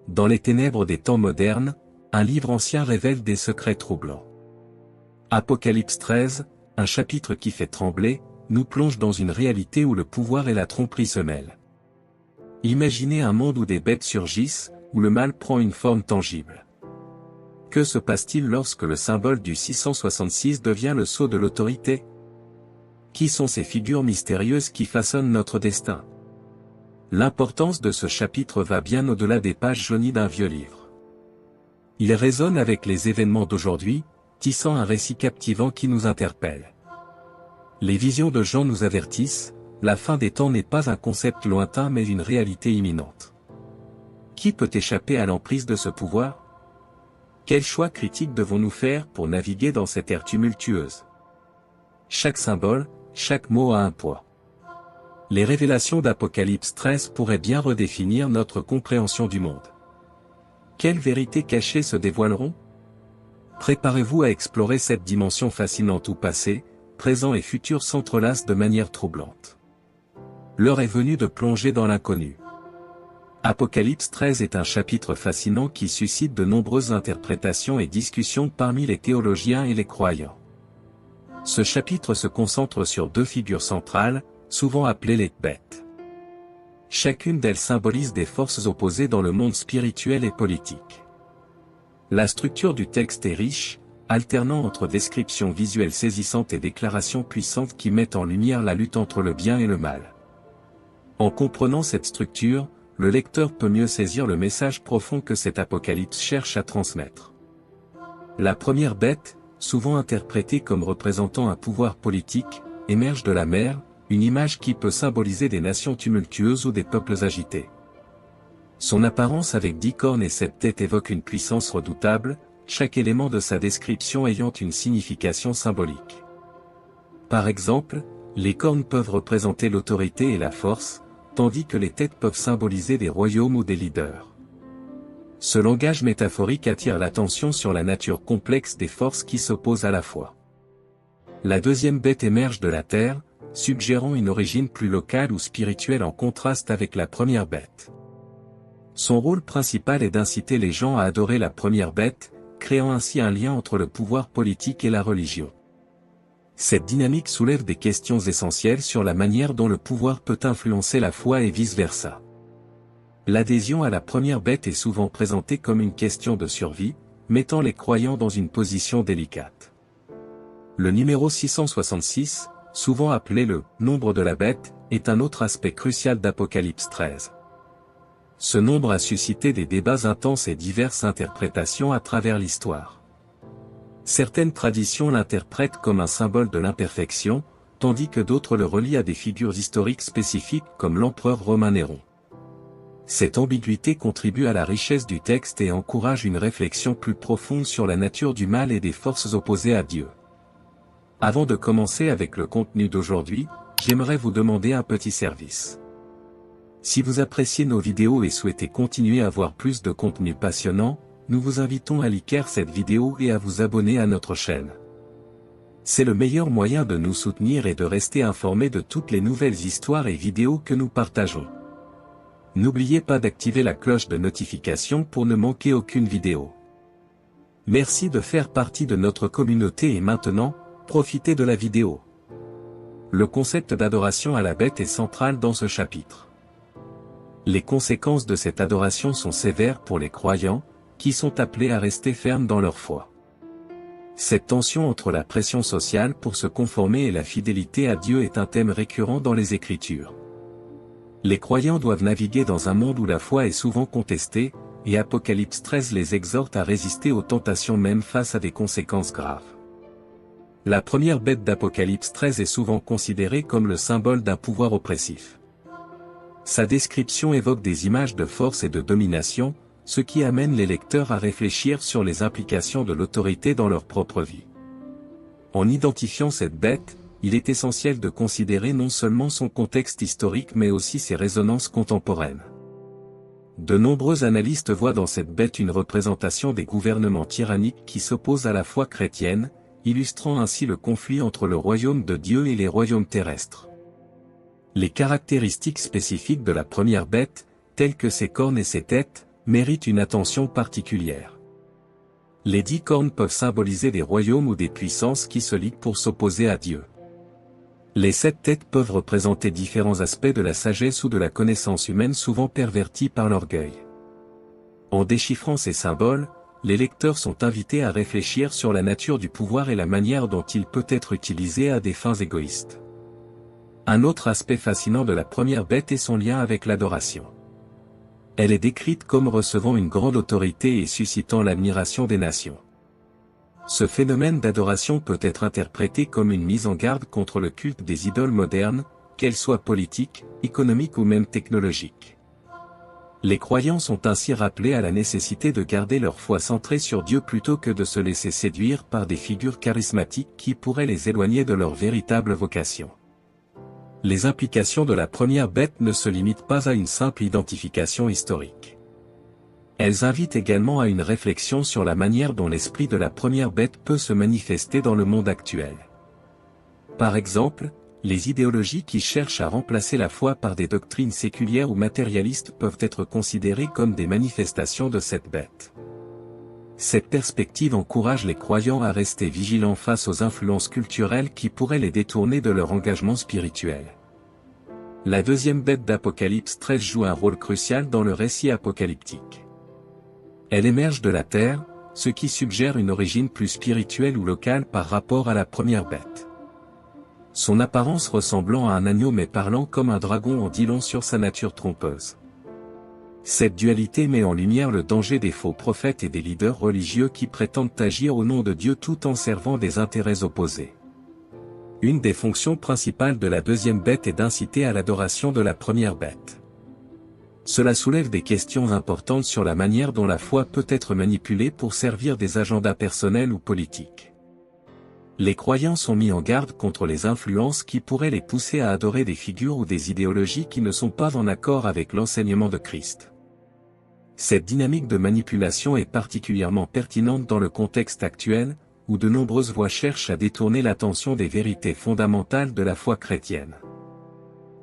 Dans les ténèbres des temps modernes, un livre ancien révèle des secrets troublants. Apocalypse 13, un chapitre qui fait trembler, nous plonge dans une réalité où le pouvoir et la tromperie se mêlent. Imaginez un monde où des bêtes surgissent, où le mal prend une forme tangible. Que se passe-t-il lorsque le symbole du 666 devient le sceau de l'autorité? Qui sont ces figures mystérieuses qui façonnent notre destin? L'importance de ce chapitre va bien au-delà des pages jaunies d'un vieux livre. Il résonne avec les événements d'aujourd'hui, tissant un récit captivant qui nous interpelle. Les visions de Jean nous avertissent, la fin des temps n'est pas un concept lointain mais une réalité imminente. Qui peut échapper à l'emprise de ce pouvoir? Quel choix critique devons-nous faire pour naviguer dans cette ère tumultueuse? Chaque symbole, chaque mot a un poids. Les révélations d'Apocalypse 13 pourraient bien redéfinir notre compréhension du monde. Quelles vérités cachées se dévoileront? Préparez-vous à explorer cette dimension fascinante où passé, présent et futur s'entrelacent de manière troublante. L'heure est venue de plonger dans l'inconnu. Apocalypse 13 est un chapitre fascinant qui suscite de nombreuses interprétations et discussions parmi les théologiens et les croyants. Ce chapitre se concentre sur deux figures centrales, souvent appelées les bêtes. Chacune d'elles symbolise des forces opposées dans le monde spirituel et politique. La structure du texte est riche, alternant entre descriptions visuelles saisissantes et déclarations puissantes qui mettent en lumière la lutte entre le bien et le mal. En comprenant cette structure, le lecteur peut mieux saisir le message profond que cet apocalypse cherche à transmettre. La première bête, souvent interprétée comme représentant un pouvoir politique, émerge de la mer, une image qui peut symboliser des nations tumultueuses ou des peuples agités. Son apparence avec 10 cornes et 7 têtes évoque une puissance redoutable, chaque élément de sa description ayant une signification symbolique. Par exemple, les cornes peuvent représenter l'autorité et la force, tandis que les têtes peuvent symboliser des royaumes ou des leaders. Ce langage métaphorique attire l'attention sur la nature complexe des forces qui s'opposent à la fois. La deuxième bête émerge de la terre, suggérant une origine plus locale ou spirituelle en contraste avec la première bête. Son rôle principal est d'inciter les gens à adorer la première bête, créant ainsi un lien entre le pouvoir politique et la religion. Cette dynamique soulève des questions essentielles sur la manière dont le pouvoir peut influencer la foi et vice-versa. L'adhésion à la première bête est souvent présentée comme une question de survie, mettant les croyants dans une position délicate. Le numéro 666, souvent appelé le « nombre de la bête », est un autre aspect crucial d'Apocalypse 13. Ce nombre a suscité des débats intenses et diverses interprétations à travers l'histoire. Certaines traditions l'interprètent comme un symbole de l'imperfection, tandis que d'autres le relient à des figures historiques spécifiques comme l'empereur romain Néron. Cette ambiguïté contribue à la richesse du texte et encourage une réflexion plus profonde sur la nature du mal et des forces opposées à Dieu. Avant de commencer avec le contenu d'aujourd'hui, j'aimerais vous demander un petit service. Si vous appréciez nos vidéos et souhaitez continuer à voir plus de contenu passionnant, nous vous invitons à liker cette vidéo et à vous abonner à notre chaîne. C'est le meilleur moyen de nous soutenir et de rester informé de toutes les nouvelles histoires et vidéos que nous partageons. N'oubliez pas d'activer la cloche de notification pour ne manquer aucune vidéo. Merci de faire partie de notre communauté et maintenant, profitez de la vidéo. Le concept d'adoration à la bête est central dans ce chapitre. Les conséquences de cette adoration sont sévères pour les croyants, qui sont appelés à rester fermes dans leur foi. Cette tension entre la pression sociale pour se conformer et la fidélité à Dieu est un thème récurrent dans les Écritures. Les croyants doivent naviguer dans un monde où la foi est souvent contestée, et Apocalypse 13 les exhorte à résister aux tentations même face à des conséquences graves. La première bête d'Apocalypse 13 est souvent considérée comme le symbole d'un pouvoir oppressif. Sa description évoque des images de force et de domination, ce qui amène les lecteurs à réfléchir sur les implications de l'autorité dans leur propre vie. En identifiant cette bête, il est essentiel de considérer non seulement son contexte historique mais aussi ses résonances contemporaines. De nombreux analystes voient dans cette bête une représentation des gouvernements tyranniques qui s'opposent à la foi chrétienne, illustrant ainsi le conflit entre le royaume de Dieu et les royaumes terrestres. Les caractéristiques spécifiques de la première bête, telles que ses cornes et ses têtes, méritent une attention particulière. Les 10 cornes peuvent symboliser des royaumes ou des puissances qui se liguent pour s'opposer à Dieu. Les 7 têtes peuvent représenter différents aspects de la sagesse ou de la connaissance humaine souvent pervertis par l'orgueil. En déchiffrant ces symboles, les lecteurs sont invités à réfléchir sur la nature du pouvoir et la manière dont il peut être utilisé à des fins égoïstes. Un autre aspect fascinant de la première bête est son lien avec l'adoration. Elle est décrite comme recevant une grande autorité et suscitant l'admiration des nations. Ce phénomène d'adoration peut être interprété comme une mise en garde contre le culte des idoles modernes, qu'elles soient politiques, économiques ou même technologiques. Les croyants sont ainsi rappelés à la nécessité de garder leur foi centrée sur Dieu plutôt que de se laisser séduire par des figures charismatiques qui pourraient les éloigner de leur véritable vocation. Les implications de la première bête ne se limitent pas à une simple identification historique. Elles invitent également à une réflexion sur la manière dont l'esprit de la première bête peut se manifester dans le monde actuel. Par exemple, les idéologies qui cherchent à remplacer la foi par des doctrines séculières ou matérialistes peuvent être considérées comme des manifestations de cette bête. Cette perspective encourage les croyants à rester vigilants face aux influences culturelles qui pourraient les détourner de leur engagement spirituel. La deuxième bête d'Apocalypse 13 joue un rôle crucial dans le récit apocalyptique. Elle émerge de la terre, ce qui suggère une origine plus spirituelle ou locale par rapport à la première bête. Son apparence ressemblant à un agneau mais parlant comme un dragon en dit long sur sa nature trompeuse. Cette dualité met en lumière le danger des faux prophètes et des leaders religieux qui prétendent agir au nom de Dieu tout en servant des intérêts opposés. Une des fonctions principales de la deuxième bête est d'inciter à l'adoration de la première bête. Cela soulève des questions importantes sur la manière dont la foi peut être manipulée pour servir des agendas personnels ou politiques. Les croyants sont mis en garde contre les influences qui pourraient les pousser à adorer des figures ou des idéologies qui ne sont pas en accord avec l'enseignement de Christ. Cette dynamique de manipulation est particulièrement pertinente dans le contexte actuel, où de nombreuses voix cherchent à détourner l'attention des vérités fondamentales de la foi chrétienne.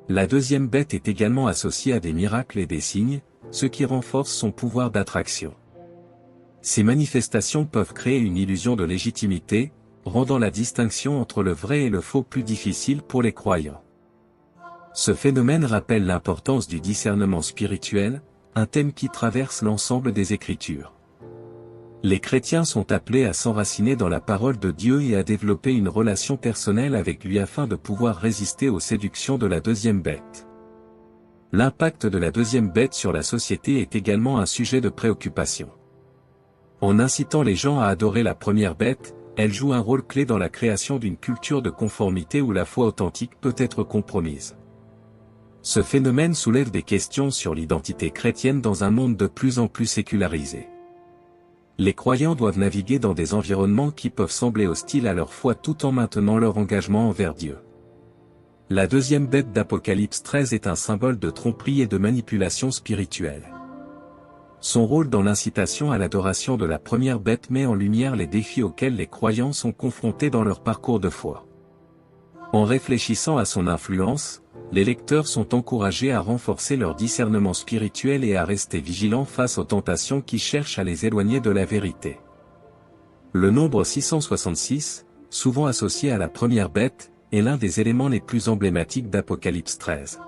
La deuxième bête est également associée à des miracles et des signes, ce qui renforce son pouvoir d'attraction. Ces manifestations peuvent créer une illusion de légitimité, rendant la distinction entre le vrai et le faux plus difficile pour les croyants. Ce phénomène rappelle l'importance du discernement spirituel, un thème qui traverse l'ensemble des Écritures. Les chrétiens sont appelés à s'enraciner dans la parole de Dieu et à développer une relation personnelle avec lui afin de pouvoir résister aux séductions de la deuxième bête. L'impact de la deuxième bête sur la société est également un sujet de préoccupation. En incitant les gens à adorer la première bête, elle joue un rôle clé dans la création d'une culture de conformité où la foi authentique peut être compromise. Ce phénomène soulève des questions sur l'identité chrétienne dans un monde de plus en plus sécularisé. Les croyants doivent naviguer dans des environnements qui peuvent sembler hostiles à leur foi tout en maintenant leur engagement envers Dieu. La deuxième bête d'Apocalypse 13 est un symbole de tromperie et de manipulation spirituelle. Son rôle dans l'incitation à l'adoration de la première bête met en lumière les défis auxquels les croyants sont confrontés dans leur parcours de foi. En réfléchissant à son influence, les lecteurs sont encouragés à renforcer leur discernement spirituel et à rester vigilants face aux tentations qui cherchent à les éloigner de la vérité. Le nombre 666, souvent associé à la première bête, est l'un des éléments les plus emblématiques d'Apocalypse 13.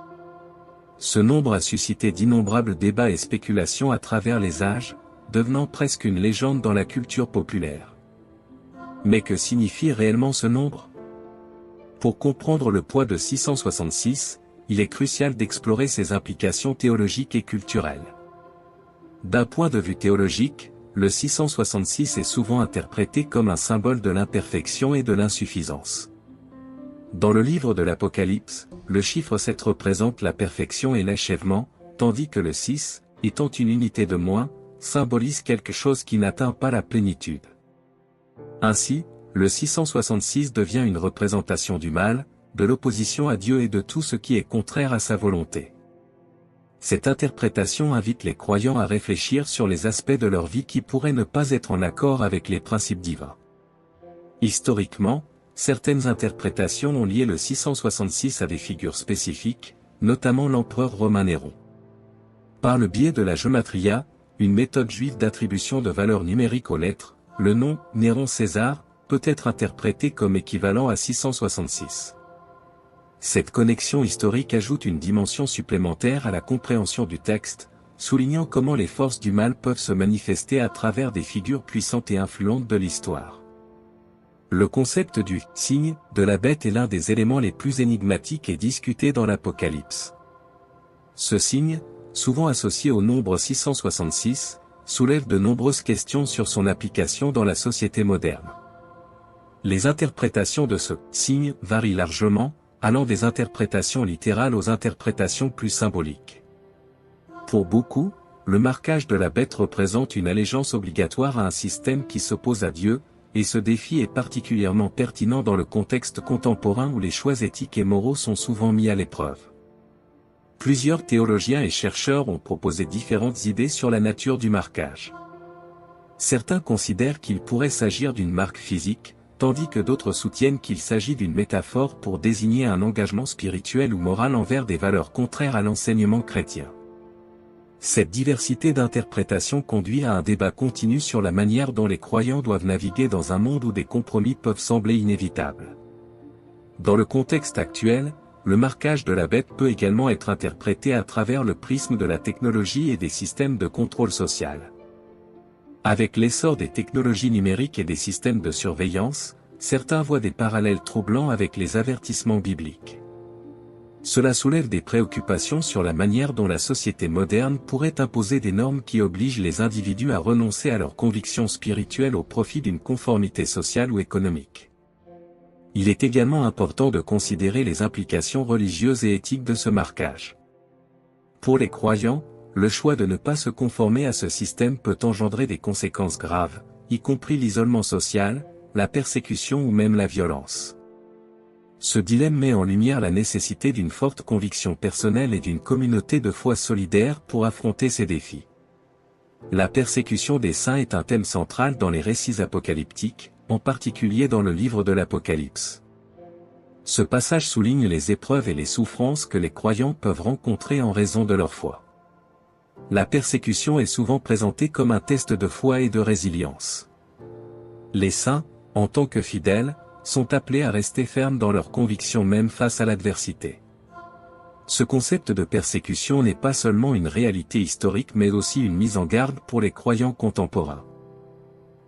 Ce nombre a suscité d'innombrables débats et spéculations à travers les âges, devenant presque une légende dans la culture populaire. Mais que signifie réellement ce nombre ? Pour comprendre le poids de 666, il est crucial d'explorer ses implications théologiques et culturelles. D'un point de vue théologique, le 666 est souvent interprété comme un symbole de l'imperfection et de l'insuffisance. Dans le livre de l'Apocalypse, le chiffre 7 représente la perfection et l'achèvement, tandis que le 6, étant une unité de moins, symbolise quelque chose qui n'atteint pas la plénitude. Ainsi, le 666 devient une représentation du mal, de l'opposition à Dieu et de tout ce qui est contraire à sa volonté. Cette interprétation invite les croyants à réfléchir sur les aspects de leur vie qui pourraient ne pas être en accord avec les principes divins. Historiquement, certaines interprétations ont lié le 666 à des figures spécifiques, notamment l'empereur romain Néron. Par le biais de la gématria, une méthode juive d'attribution de valeurs numériques aux lettres, le nom « Néron César » peut être interprété comme équivalent à 666. Cette connexion historique ajoute une dimension supplémentaire à la compréhension du texte, soulignant comment les forces du mal peuvent se manifester à travers des figures puissantes et influentes de l'histoire. Le concept du « signe » de la bête est l'un des éléments les plus énigmatiques et discutés dans l'Apocalypse. Ce signe, souvent associé au nombre 666, soulève de nombreuses questions sur son application dans la société moderne. Les interprétations de ce « signe » varient largement, allant des interprétations littérales aux interprétations plus symboliques. Pour beaucoup, le marquage de la bête représente une allégeance obligatoire à un système qui s'oppose à Dieu, et ce défi est particulièrement pertinent dans le contexte contemporain où les choix éthiques et moraux sont souvent mis à l'épreuve. Plusieurs théologiens et chercheurs ont proposé différentes idées sur la nature du marquage. Certains considèrent qu'il pourrait s'agir d'une marque physique, tandis que d'autres soutiennent qu'il s'agit d'une métaphore pour désigner un engagement spirituel ou moral envers des valeurs contraires à l'enseignement chrétien. Cette diversité d'interprétations conduit à un débat continu sur la manière dont les croyants doivent naviguer dans un monde où des compromis peuvent sembler inévitables. Dans le contexte actuel, le marquage de la bête peut également être interprété à travers le prisme de la technologie et des systèmes de contrôle social. Avec l'essor des technologies numériques et des systèmes de surveillance, certains voient des parallèles troublants avec les avertissements bibliques. Cela soulève des préoccupations sur la manière dont la société moderne pourrait imposer des normes qui obligent les individus à renoncer à leurs convictions spirituelles au profit d'une conformité sociale ou économique. Il est également important de considérer les implications religieuses et éthiques de ce marquage. Pour les croyants, le choix de ne pas se conformer à ce système peut engendrer des conséquences graves, y compris l'isolement social, la persécution ou même la violence. Ce dilemme met en lumière la nécessité d'une forte conviction personnelle et d'une communauté de foi solidaire pour affronter ces défis. La persécution des saints est un thème central dans les récits apocalyptiques, en particulier dans le livre de l'Apocalypse. Ce passage souligne les épreuves et les souffrances que les croyants peuvent rencontrer en raison de leur foi. La persécution est souvent présentée comme un test de foi et de résilience. Les saints, en tant que fidèles, sont appelés à rester fermes dans leurs convictions même face à l'adversité. Ce concept de persécution n'est pas seulement une réalité historique mais aussi une mise en garde pour les croyants contemporains.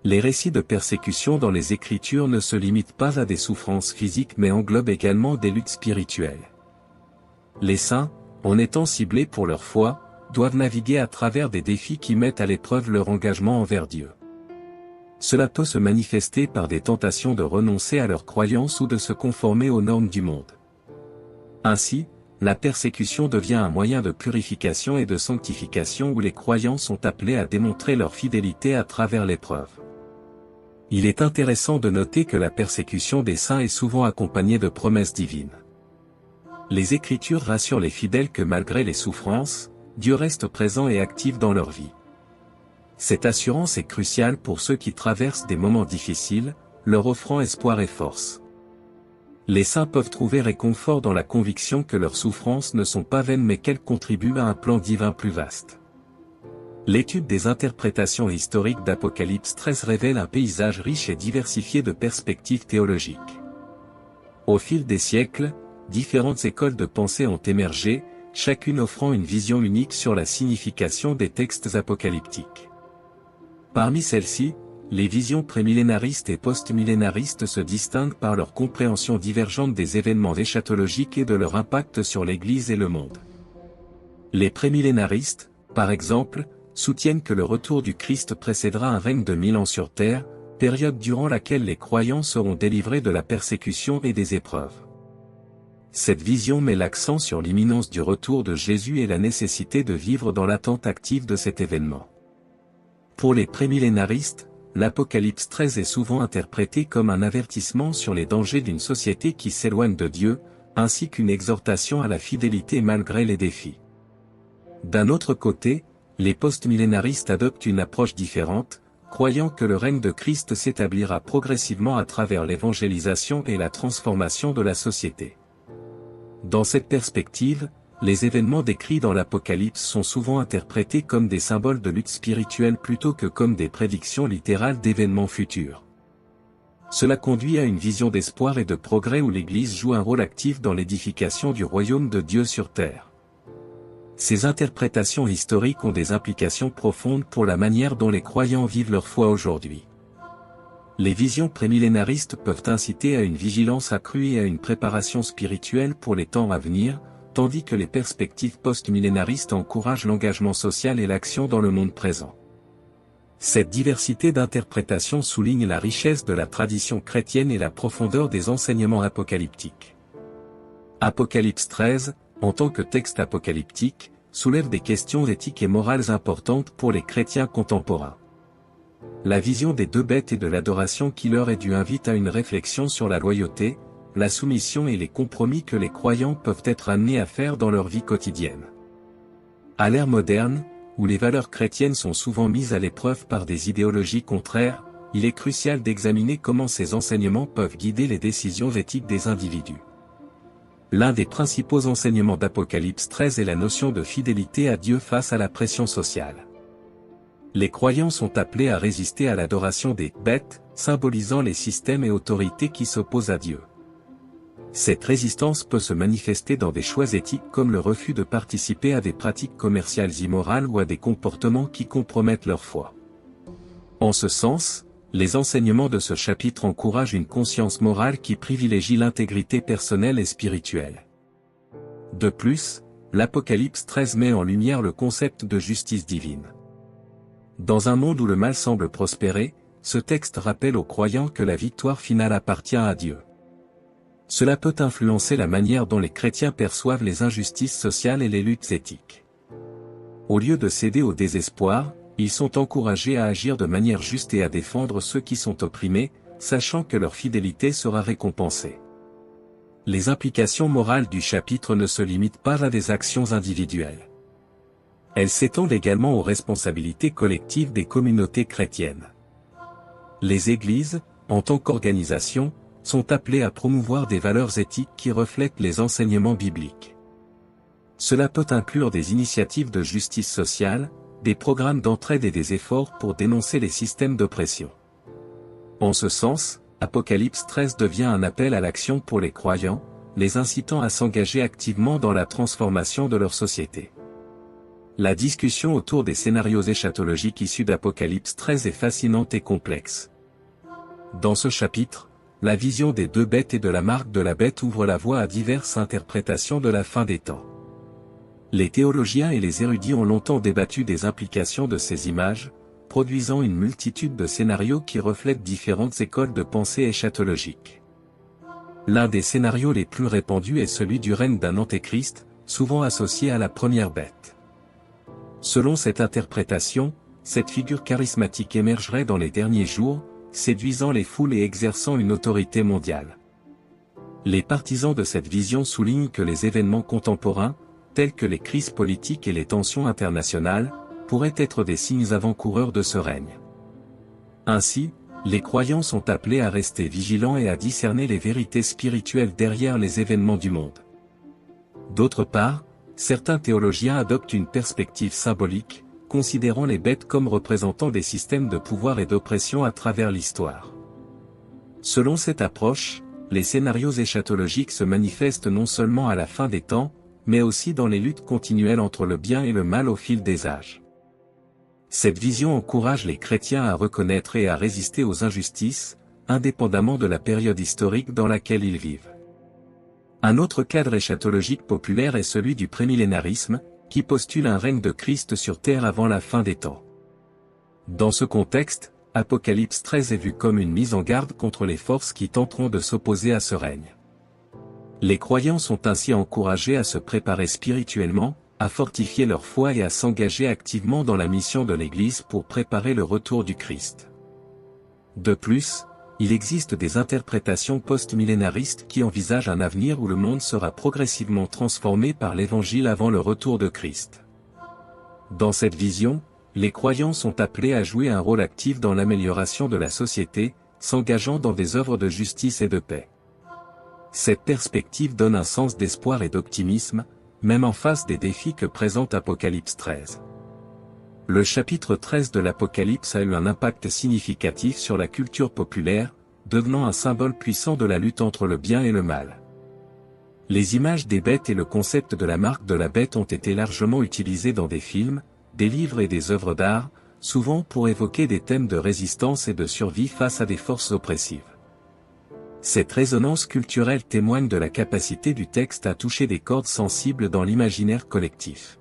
Les récits de persécution dans les Écritures ne se limitent pas à des souffrances physiques mais englobent également des luttes spirituelles. Les saints, en étant ciblés pour leur foi, doivent naviguer à travers des défis qui mettent à l'épreuve leur engagement envers Dieu. Cela peut se manifester par des tentations de renoncer à leurs croyances ou de se conformer aux normes du monde. Ainsi, la persécution devient un moyen de purification et de sanctification où les croyants sont appelés à démontrer leur fidélité à travers l'épreuve. Il est intéressant de noter que la persécution des saints est souvent accompagnée de promesses divines. Les Écritures rassurent les fidèles que malgré les souffrances, Dieu reste présent et actif dans leur vie. Cette assurance est cruciale pour ceux qui traversent des moments difficiles, leur offrant espoir et force. Les saints peuvent trouver réconfort dans la conviction que leurs souffrances ne sont pas vaines mais qu'elles contribuent à un plan divin plus vaste. L'étude des interprétations historiques d'Apocalypse 13 révèle un paysage riche et diversifié de perspectives théologiques. Au fil des siècles, différentes écoles de pensée ont émergé, chacune offrant une vision unique sur la signification des textes apocalyptiques. Parmi celles-ci, les visions prémillénaristes et postmillénaristes se distinguent par leur compréhension divergente des événements eschatologiques et de leur impact sur l'Église et le monde. Les prémillénaristes, par exemple, soutiennent que le retour du Christ précédera un règne de 1000 ans sur terre, période durant laquelle les croyants seront délivrés de la persécution et des épreuves. Cette vision met l'accent sur l'imminence du retour de Jésus et la nécessité de vivre dans l'attente active de cet événement. Pour les prémillénaristes, l'Apocalypse 13 est souvent interprété comme un avertissement sur les dangers d'une société qui s'éloigne de Dieu, ainsi qu'une exhortation à la fidélité malgré les défis. D'un autre côté, les postmillénaristes adoptent une approche différente, croyant que le règne de Christ s'établira progressivement à travers l'évangélisation et la transformation de la société. Dans cette perspective, les événements décrits dans l'Apocalypse sont souvent interprétés comme des symboles de lutte spirituelle plutôt que comme des prédictions littérales d'événements futurs. Cela conduit à une vision d'espoir et de progrès où l'Église joue un rôle actif dans l'édification du royaume de Dieu sur terre. Ces interprétations historiques ont des implications profondes pour la manière dont les croyants vivent leur foi aujourd'hui. Les visions prémillénaristes peuvent inciter à une vigilance accrue et à une préparation spirituelle pour les temps à venir, tandis que les perspectives post-millénaristes encouragent l'engagement social et l'action dans le monde présent. Cette diversité d'interprétations souligne la richesse de la tradition chrétienne et la profondeur des enseignements apocalyptiques. Apocalypse 13, en tant que texte apocalyptique, soulève des questions éthiques et morales importantes pour les chrétiens contemporains. La vision des deux bêtes et de l'adoration qui leur est due invite à une réflexion sur la loyauté, la soumission et les compromis que les croyants peuvent être amenés à faire dans leur vie quotidienne. À l'ère moderne, où les valeurs chrétiennes sont souvent mises à l'épreuve par des idéologies contraires, il est crucial d'examiner comment ces enseignements peuvent guider les décisions éthiques des individus. L'un des principaux enseignements d'Apocalypse 13 est la notion de fidélité à Dieu face à la pression sociale. Les croyants sont appelés à résister à l'adoration des bêtes, symbolisant les systèmes et autorités qui s'opposent à Dieu. Cette résistance peut se manifester dans des choix éthiques comme le refus de participer à des pratiques commerciales immorales ou à des comportements qui compromettent leur foi. En ce sens, les enseignements de ce chapitre encouragent une conscience morale qui privilégie l'intégrité personnelle et spirituelle. De plus, l'Apocalypse 13 met en lumière le concept de justice divine. Dans un monde où le mal semble prospérer, ce texte rappelle aux croyants que la victoire finale appartient à Dieu. Cela peut influencer la manière dont les chrétiens perçoivent les injustices sociales et les luttes éthiques. Au lieu de céder au désespoir, ils sont encouragés à agir de manière juste et à défendre ceux qui sont opprimés, sachant que leur fidélité sera récompensée. Les implications morales du chapitre ne se limitent pas à des actions individuelles. Elles s'étendent également aux responsabilités collectives des communautés chrétiennes. Les églises, en tant qu'organisation, sont appelées à promouvoir des valeurs éthiques qui reflètent les enseignements bibliques. Cela peut inclure des initiatives de justice sociale, des programmes d'entraide et des efforts pour dénoncer les systèmes d'oppression. En ce sens, Apocalypse 13 devient un appel à l'action pour les croyants, les incitant à s'engager activement dans la transformation de leur société. La discussion autour des scénarios eschatologiques issus d'Apocalypse 13 est fascinante et complexe. Dans ce chapitre, la vision des deux bêtes et de la marque de la bête ouvre la voie à diverses interprétations de la fin des temps. Les théologiens et les érudits ont longtemps débattu des implications de ces images, produisant une multitude de scénarios qui reflètent différentes écoles de pensée eschatologique. L'un des scénarios les plus répandus est celui du règne d'un antéchrist, souvent associé à la première bête. Selon cette interprétation, cette figure charismatique émergerait dans les derniers jours, séduisant les foules et exerçant une autorité mondiale. Les partisans de cette vision soulignent que les événements contemporains, tels que les crises politiques et les tensions internationales, pourraient être des signes avant-coureurs de ce règne. Ainsi, les croyants sont appelés à rester vigilants et à discerner les vérités spirituelles derrière les événements du monde. D'autre part, certains théologiens adoptent une perspective symbolique, considérant les bêtes comme représentant des systèmes de pouvoir et d'oppression à travers l'histoire. Selon cette approche, les scénarios eschatologiques se manifestent non seulement à la fin des temps, mais aussi dans les luttes continuelles entre le bien et le mal au fil des âges. Cette vision encourage les chrétiens à reconnaître et à résister aux injustices, indépendamment de la période historique dans laquelle ils vivent. Un autre cadre eschatologique populaire est celui du prémillénarisme, qui postule un règne de Christ sur terre avant la fin des temps. Dans ce contexte, Apocalypse 13 est vu comme une mise en garde contre les forces qui tenteront de s'opposer à ce règne. Les croyants sont ainsi encouragés à se préparer spirituellement, à fortifier leur foi et à s'engager activement dans la mission de l'Église pour préparer le retour du Christ. De plus, il existe des interprétations post-millénaristes qui envisagent un avenir où le monde sera progressivement transformé par l'Évangile avant le retour de Christ. Dans cette vision, les croyants sont appelés à jouer un rôle actif dans l'amélioration de la société, s'engageant dans des œuvres de justice et de paix. Cette perspective donne un sens d'espoir et d'optimisme, même en face des défis que présente Apocalypse 13. Le chapitre 13 de l'Apocalypse a eu un impact significatif sur la culture populaire, devenant un symbole puissant de la lutte entre le bien et le mal. Les images des bêtes et le concept de la marque de la bête ont été largement utilisés dans des films, des livres et des œuvres d'art, souvent pour évoquer des thèmes de résistance et de survie face à des forces oppressives. Cette résonance culturelle témoigne de la capacité du texte à toucher des cordes sensibles dans l'imaginaire collectif.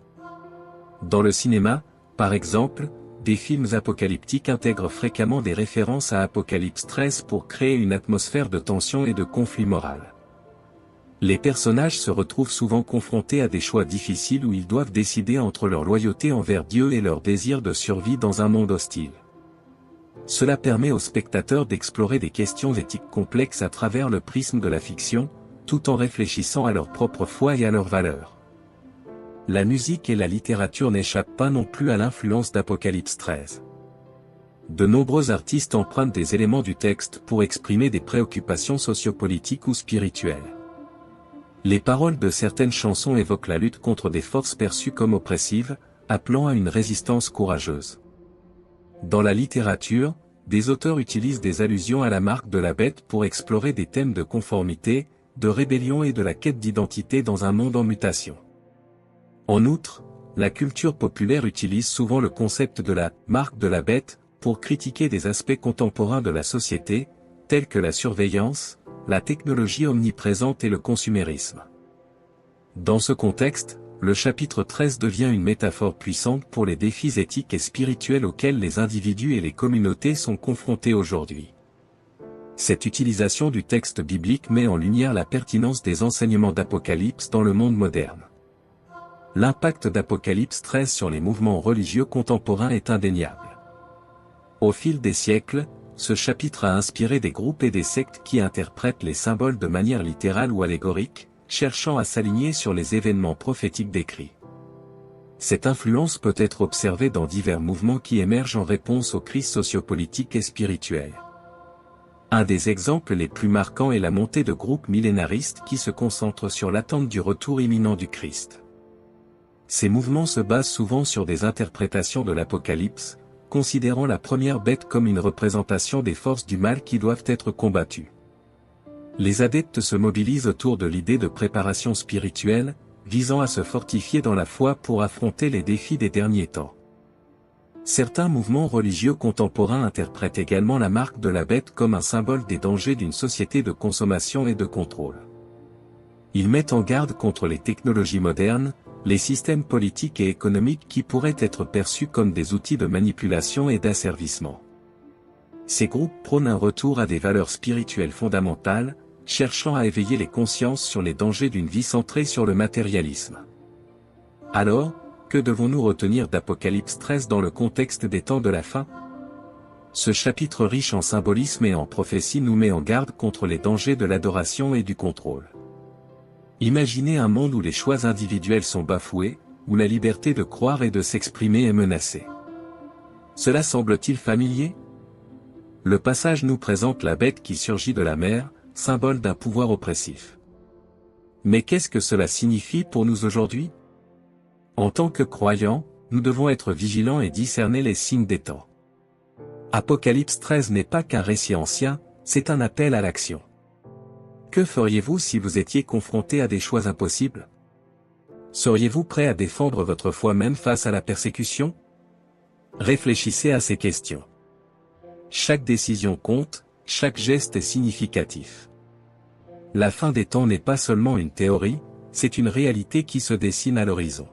Dans le cinéma, par exemple, des films apocalyptiques intègrent fréquemment des références à Apocalypse 13 pour créer une atmosphère de tension et de conflit moral. Les personnages se retrouvent souvent confrontés à des choix difficiles où ils doivent décider entre leur loyauté envers Dieu et leur désir de survie dans un monde hostile. Cela permet aux spectateurs d'explorer des questions éthiques complexes à travers le prisme de la fiction, tout en réfléchissant à leur propre foi et à leurs valeurs. La musique et la littérature n'échappent pas non plus à l'influence d'Apocalypse 13. De nombreux artistes empruntent des éléments du texte pour exprimer des préoccupations sociopolitiques ou spirituelles. Les paroles de certaines chansons évoquent la lutte contre des forces perçues comme oppressives, appelant à une résistance courageuse. Dans la littérature, des auteurs utilisent des allusions à la marque de la bête pour explorer des thèmes de conformité, de rébellion et de la quête d'identité dans un monde en mutation. En outre, la culture populaire utilise souvent le concept de la « marque de la bête » pour critiquer des aspects contemporains de la société, tels que la surveillance, la technologie omniprésente et le consumérisme. Dans ce contexte, le chapitre 13 devient une métaphore puissante pour les défis éthiques et spirituels auxquels les individus et les communautés sont confrontés aujourd'hui. Cette utilisation du texte biblique met en lumière la pertinence des enseignements d'Apocalypse dans le monde moderne. L'impact d'Apocalypse 13 sur les mouvements religieux contemporains est indéniable. Au fil des siècles, ce chapitre a inspiré des groupes et des sectes qui interprètent les symboles de manière littérale ou allégorique, cherchant à s'aligner sur les événements prophétiques décrits. Cette influence peut être observée dans divers mouvements qui émergent en réponse aux crises sociopolitiques et spirituelles. Un des exemples les plus marquants est la montée de groupes millénaristes qui se concentrent sur l'attente du retour imminent du Christ. Ces mouvements se basent souvent sur des interprétations de l'Apocalypse, considérant la première bête comme une représentation des forces du mal qui doivent être combattues. Les adeptes se mobilisent autour de l'idée de préparation spirituelle, visant à se fortifier dans la foi pour affronter les défis des derniers temps. Certains mouvements religieux contemporains interprètent également la marque de la bête comme un symbole des dangers d'une société de consommation et de contrôle. Ils mettent en garde contre les technologies modernes, les systèmes politiques et économiques qui pourraient être perçus comme des outils de manipulation et d'asservissement. Ces groupes prônent un retour à des valeurs spirituelles fondamentales, cherchant à éveiller les consciences sur les dangers d'une vie centrée sur le matérialisme. Alors, que devons-nous retenir d'Apocalypse 13 dans le contexte des temps de la fin? Ce chapitre riche en symbolisme et en prophétie nous met en garde contre les dangers de l'adoration et du contrôle. Imaginez un monde où les choix individuels sont bafoués, où la liberté de croire et de s'exprimer est menacée. Cela semble-t-il familier? Le passage nous présente la bête qui surgit de la mer, symbole d'un pouvoir oppressif. Mais qu'est-ce que cela signifie pour nous aujourd'hui? En tant que croyants, nous devons être vigilants et discerner les signes des temps. Apocalypse 13 n'est pas qu'un récit ancien, c'est un appel à l'action. Que feriez-vous si vous étiez confronté à des choix impossibles? Seriez-vous prêt à défendre votre foi même face à la persécution? Réfléchissez à ces questions. Chaque décision compte, chaque geste est significatif. La fin des temps n'est pas seulement une théorie, c'est une réalité qui se dessine à l'horizon.